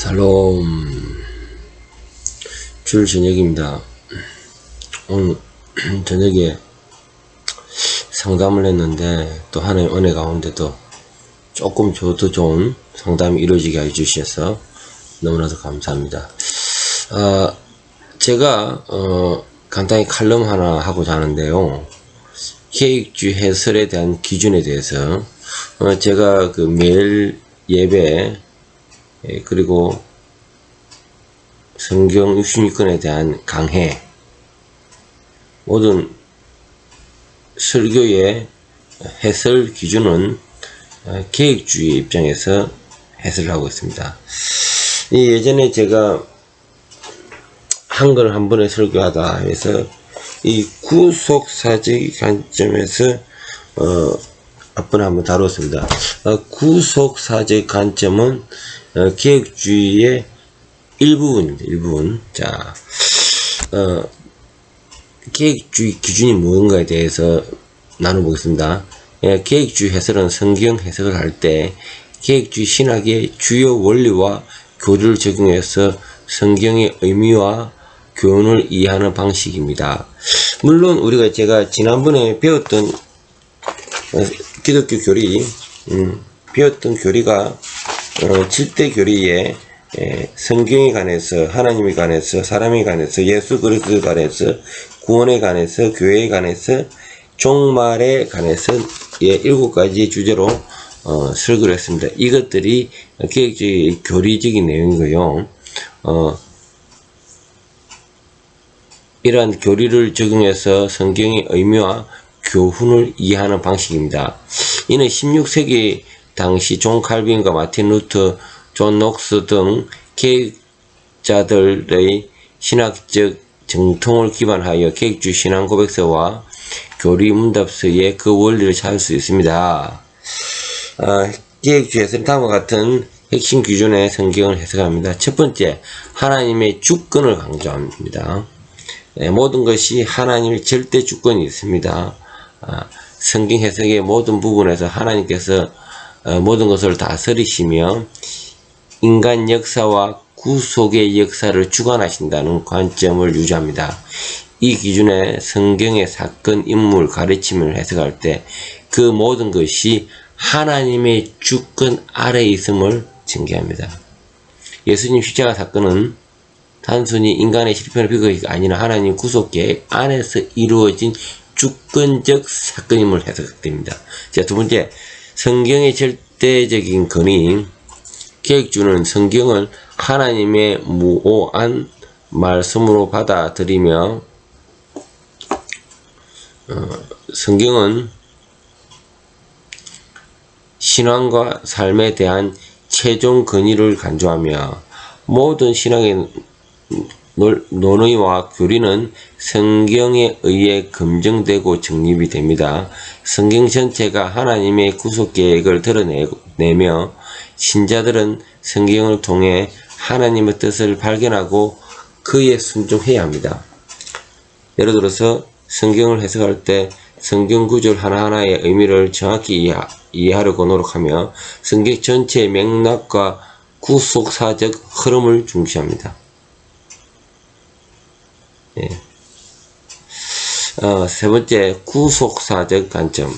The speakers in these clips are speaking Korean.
샬롬. 주일 저녁입니다. 오늘 저녁에 상담을 했는데 또 하나의 은혜 가운데도 조금 더 좋은 상담이 이루어지게 해주셔서 너무나도 감사합니다. 제가 간단히 칼럼 하나 하고자 하는데요. 계획주의 해설에 대한 기준에 대해서 제가 그 매일 예배 그리고 성경 66권에 대한 강해, 모든 설교의 해설 기준은 계획주의 입장에서 해설을 하고 있습니다. 예전에 제가 한글 한 번에 설교하다 해서 이 구속사적 관점에서 앞번에 한번 다뤘습니다. 구속사적 관점은 계획주의의 일부분입니다. 일부분. 자, 계획주의 기준이 무언가에 대해서 나눠보겠습니다. 계획주의 해설은 성경 해석을 할 때 계획주의 신학의 주요 원리와 교리를 적용해서 성경의 의미와 교훈을 이해하는 방식입니다. 물론 우리가 제가 지난번에 배웠던 기독교 교리, 배웠던 교리가 7대 교리에 성경에 관해서, 하나님에 관해서, 사람에 관해서, 예수 그리스도에 관해서, 구원에 관해서, 교회에 관해서, 종말에 관해서 7가지 주제로 설교를 했습니다. 이것들이 계획주의 교리적인 내용이고요. 이러한 교리를 적용해서 성경의 의미와 교훈을 이해하는 방식입니다. 이는 16세기 당시 존 칼빈과 마틴 루터, 존 녹스 등 계획자들의 신학적 정통을 기반하여 계획주의 신앙 고백서와 교리 문답서에 그 원리를 찾을 수 있습니다. 계획주의에서는 다음과 같은 핵심 기준의 성경을 해석합니다. 첫 번째, 하나님의 주권을 강조합니다. 모든 것이 하나님의 절대 주권이 있습니다. 성경 해석의 모든 부분에서 하나님께서 모든 것을 다스리시며 인간 역사와 구속의 역사를 주관하신다는 관점을 유지합니다. 이 기준에 성경의 사건, 인물, 가르침을 해석할 때 그 모든 것이 하나님의 주권 아래에 있음을 증개합니다. 예수님 십자가 사건은 단순히 인간의 실패나 비극이 아니라 하나님 구속 계획 안에서 이루어진 주권적 사건임을 해석됩니다. 자, 두 번째, 성경의 절대적인 권위. 계획주는 성경을 하나님의 무오한 말씀으로 받아들이며 성경은 신앙과 삶에 대한 최종 권위를 강조하며 모든 신앙의 논의와 교리는 성경에 의해 검증되고 정립이 됩니다. 성경 전체가 하나님의 구속 계획을 드러내며 신자들은 성경을 통해 하나님의 뜻을 발견하고 그에 순종해야 합니다. 예를 들어서 성경을 해석할 때 성경 구절 하나하나의 의미를 정확히 이해하려고 노력하며 성경 전체의 맥락과 구속사적 흐름을 중시합니다. 세 번째, 구속사적 관점.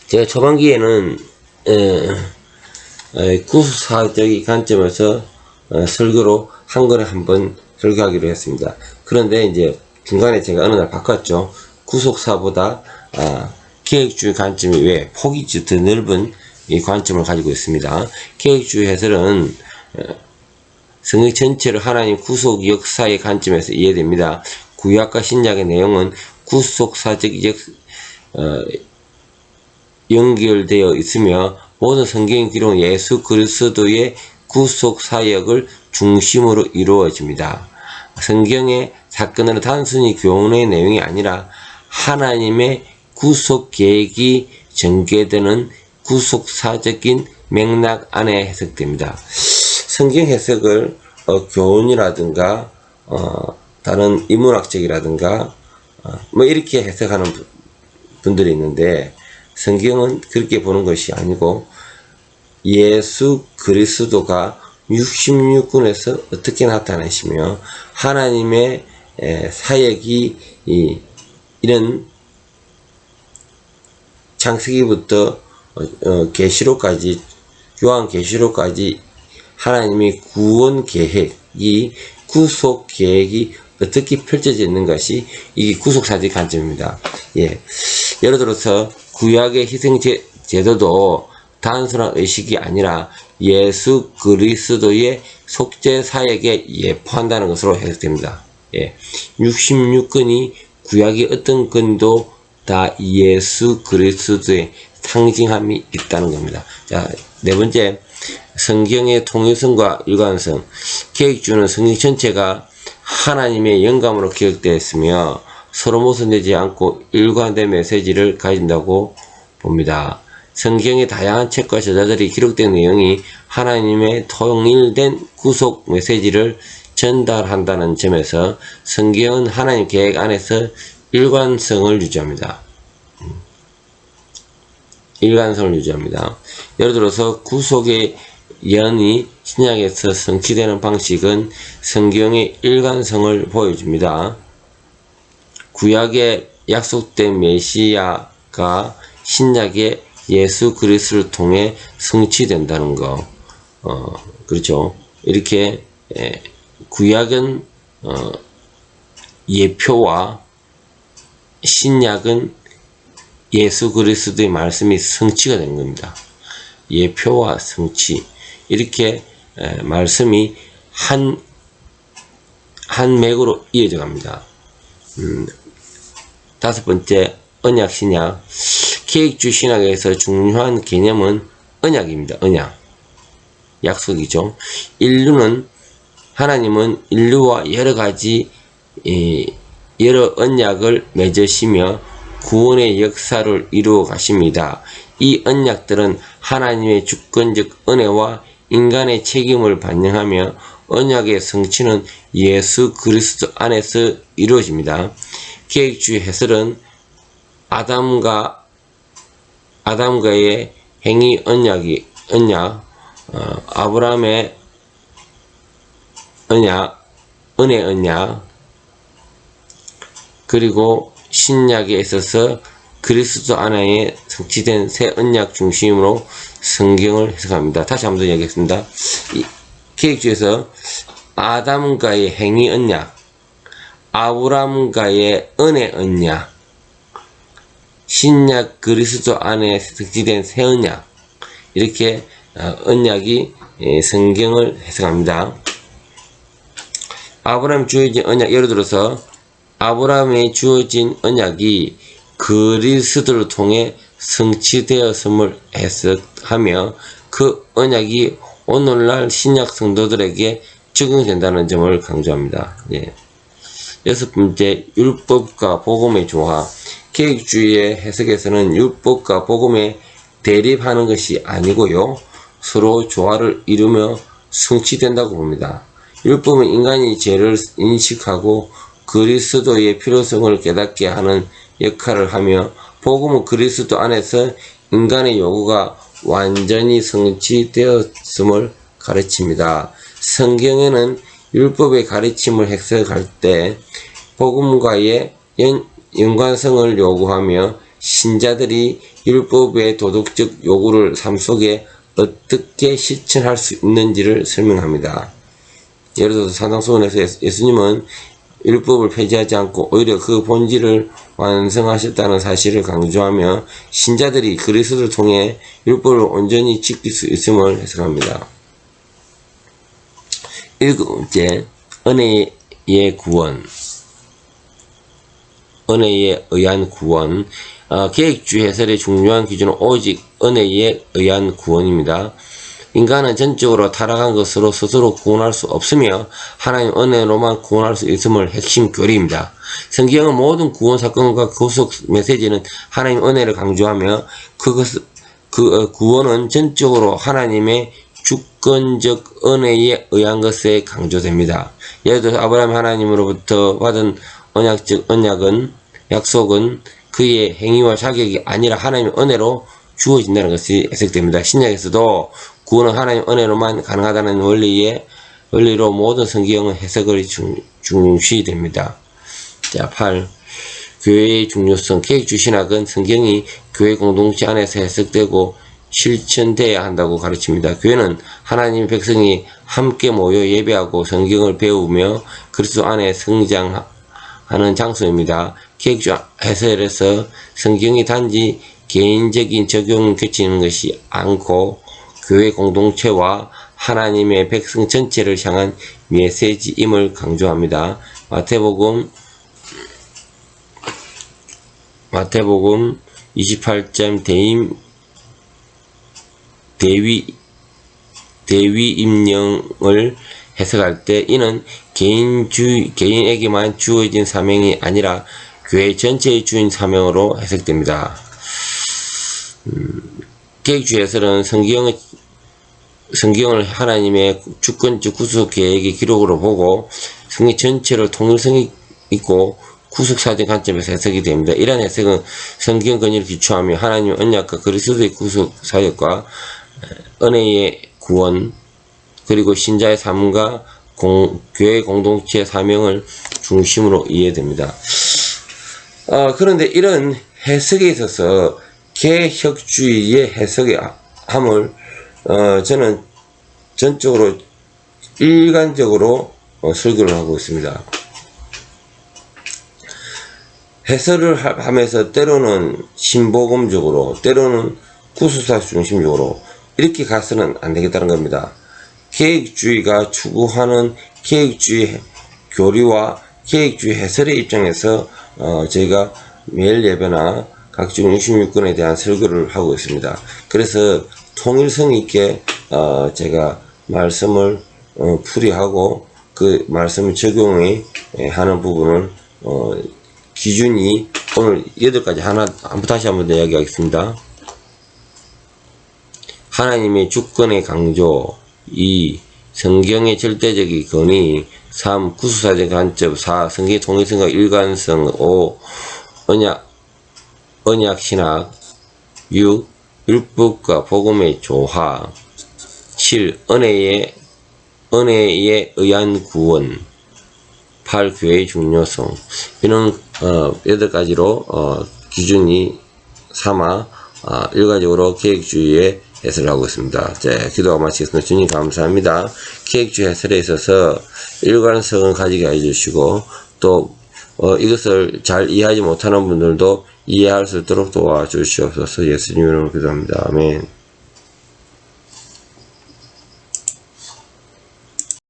제가 초반기에는 구속사적인 관점에서 설교로 한글에 한번 설교하기로 했습니다. 그런데 이제 중간에 제가 어느 날 바꿨죠. 구속사보다 계획주의 관점이 왜 폭이 더 넓은 이 관점을 가지고 있습니다. 계획주의 해설은 성경 전체를 하나님 구속 역사의 관점에서 이해됩니다. 구약과 신약의 내용은 구속사적 연결되어 있으며 모든 성경 기록은 예수 그리스도의 구속 사역을 중심으로 이루어집니다. 성경의 사건은 단순히 교훈의 내용이 아니라 하나님의 구속 계획이 전개되는 구속사적인 맥락 안에 해석됩니다. 성경 해석을 교훈이라든가 다른 인문학적이라든가 뭐 이렇게 해석하는 분들이 있는데 성경은 그렇게 보는 것이 아니고 예수 그리스도가 66권에서 어떻게 나타나시며 하나님의 사역이 이런 창세기부터 계시록까지 요한계시록까지 하나님의 구원 계획이 구속 계획이 어떻게 펼쳐져 있는 것이 이게 구속사적 관점입니다. 예. 예를 들어서 구약의 희생 제도도 단순한 의식이 아니라 예수 그리스도의 속죄 사역에 예포한다는 것으로 해석됩니다. 예. 66권이 구약의 어떤 권도 다 예수 그리스도의 상징함이 있다는 겁니다. 자, 네 번째, 성경의 통일성과 일관성. 계획주는 성경 전체가 하나님의 영감으로 기억되었으며 서로 모순되지 않고 일관된 메시지를 가진다고 봅니다. 성경의 다양한 책과 저자들이 기록된 내용이 하나님의 통일된 구속 메시지를 전달한다는 점에서 성경은 하나님 계획 안에서 일관성을 유지합니다. 일관성을 유지합니다. 예를 들어서 구속의 예언이 신약에서 성취되는 방식은 성경의 일관성을 보여줍니다. 구약의 약속된 메시아가 신약의 예수 그리스도를 통해 성취된다는 거. 그렇죠. 이렇게 구약은 예표와 신약은 예수 그리스도의 말씀이 성취가 된 겁니다. 예표와 성취. 이렇게 말씀이 한 맥으로 이어져 갑니다. 다섯 번째, 언약 신약. 계획주 신학에서 중요한 개념은 언약입니다. 언약. 약속이죠. 하나님은 인류와 여러 언약을 맺으시며 구원의 역사를 이루어 가십니다. 이 언약들은 하나님의 주권적 은혜와 인간의 책임을 반영하며 언약의 성취는 예수 그리스도 안에서 이루어집니다. 계획주의 해설은 아담과의 행위 언약, 아브라함의 언약, 은혜 언약, 그리고 신약에 있어서 그리스도 안에 성취된 새 언약 중심으로 성경을 해석합니다. 다시 한번 더 이야기하겠습니다. 계획주에서 아담과의 행위 언약, 아브라함과의 은혜 언약, 신약 그리스도 안에 성취된 새 언약, 이렇게 언약이 성경을 해석합니다. 아브라함 주어진 언약, 예를 들어서 아브라함에 주어진 언약이 그리스도를 통해 성취되었음을 해석하며 그 언약이 오늘날 신약 성도들에게 적용된다는 점을 강조합니다. 예. 여섯 번째, 율법과 복음의 조화. 계획주의의 해석에서는 율법과 복음에 대립하는 것이 아니고요, 서로 조화를 이루며 성취된다고 봅니다. 율법은 인간이 죄를 인식하고 그리스도의 필요성을 깨닫게 하는 역할을 하며, 복음은 그리스도 안에서 인간의 요구가 완전히 성취되었음을 가르칩니다. 성경에는 율법의 가르침을 해석할 때 복음과의 연관성을 요구하며 신자들이 율법의 도덕적 요구를 삶 속에 어떻게 실천할 수 있는지를 설명합니다. 예를 들어서 산상수훈에서 예수님은 율법을 폐지하지 않고 오히려 그 본질을 완성하셨다는 사실을 강조하며 신자들이 그리스도를 통해 율법을 온전히 지킬 수 있음을 해석합니다. 일곱 번째, 은혜의 구원. 은혜에 의한 구원. 계획주의 해설의 중요한 기준은 오직 은혜에 의한 구원입니다. 인간은 전적으로 타락한 것으로 스스로 구원할 수 없으며 하나님 은혜로만 구원할 수 있음을 핵심 교리입니다. 성경은 모든 구원 사건과 구속 메시지는 하나님 은혜를 강조하며 그 구원은 전적으로 하나님의 주권적 은혜에 의한 것에 강조됩니다. 예를 들어 아브라함이 하나님으로부터 받은 약속은 그의 행위와 자격이 아니라 하나님의 은혜로 주어진다는 것이 해석됩니다. 신약에서도 구원은 하나님 은혜로만 가능하다는 원리로 모든 성경은 해석을 중시됩니다. 자, 8. 교회의 중요성. 계획주의 신학은 성경이 교회 공동체 안에서 해석되고 실천돼야 한다고 가르칩니다. 교회는 하나님의 백성이 함께 모여 예배하고 성경을 배우며 그리스도 안에 성장하는 장소입니다. 계획주의 해설에서 성경이 단지 개인적인 적용을 그치는 것이 않고 교회 공동체와 하나님의 백성 전체를 향한 메시지임을 강조합니다. 마태복음 28장 대위 임령을 해석할 때 이는 개인에게만 주어진 사명이 아니라 교회 전체의 주인 사명으로 해석됩니다. 계획주의 해설은 성경을 하나님의 주권적 구속 계획의 기록으로 보고 성경 전체를 통일성이 있고 구속사적 관점에서 해석이 됩니다. 이러한 해석은 성경 권위를 기초하며 하나님의 언약과 그리스도의 구속 사역과 은혜의 구원 그리고 신자의 삶과 교회 공동체의 사명을 중심으로 이해됩니다. 그런데 이런 해석에 있어서 개혁주의의 해석의 함을 저는 전적으로 일관적으로 설교를 하고 있습니다. 해설을 하면서 때로는 신복음적으로 때로는 구속사 중심적으로 이렇게 가서는 안 되겠다는 겁니다. 계획주의가 추구하는 계획주의 교리와 계획주의 해설의 입장에서 저희가 매일 예배나 각종 66권에 대한 설교를 하고 있습니다. 그래서 통일성 있게 제가 말씀을 풀이하고 그 말씀을 적용하는 부분을 기준이 오늘 8가지 다시 한번 더 이야기하겠습니다. 하나님의 주권의 강조 2. 성경의 절대적인 권위 3. 구속사적 관점 4. 성경의 통일성과 일관성 5. 언약신학 6. 율법과 복음의 조화 7. 은혜에 의한 구원 8. 교회의 중요성. 이런 8가지로 기준이 삼아 일괄적으로 계획주의의 해설을 하고 있습니다. 자, 기도가 마치겠습니다. 주님 감사합니다. 계획주의 해설에 있어서 일관성을 가지게 해주시고 또 이것을 잘 이해하지 못하는 분들도 이해할 수 있도록 도와주시옵소서. 예수님 이름으로 기도합니다. 아멘.